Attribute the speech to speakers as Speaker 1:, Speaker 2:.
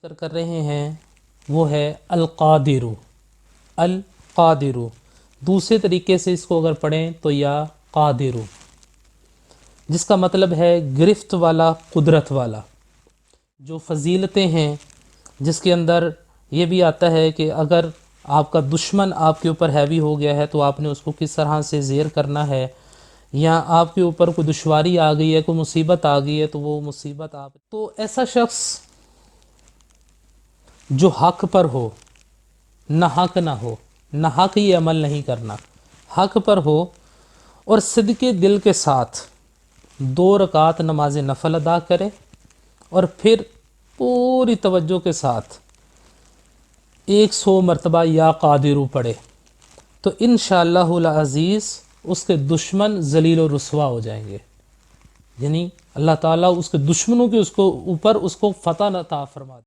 Speaker 1: जिक्र कर रहे हैं वो है अल-क़ादिरु। अल-क़ादिरु दूसरे तरीके से इसको अगर पढ़ें तो या क़ादिरु, जिसका मतलब है गिरफ्त वाला, कुदरत वाला। जो फजीलतें हैं जिसके अंदर ये भी आता है कि अगर आपका दुश्मन आपके ऊपर हैवी हो गया है तो आपने उसको किस तरह से ज़ेर करना है, या आपके ऊपर कोई दुश्वारी आ गई है, कोई मुसीबत आ गई है तो वो मुसीबत आप तो ऐसा शख्स जो हक पर हो, ना हक ना हो, ना हक ये अमल नहीं करना, हक पर हो और सिद्के दिल के साथ 2 रकात नमाज नफल अदा करे और फिर पूरी तवज्जो के साथ 100 मरतबा या क़ादिरु पढ़े तो इंशाअल्लाहुल अज़ीज़ उसके दुश्मन ज़लील और रुसवा हो जाएंगे। यानी अल्लाह ताला उसके दुश्मनों के उसको ऊपर उसको फ़तह अता फरमा।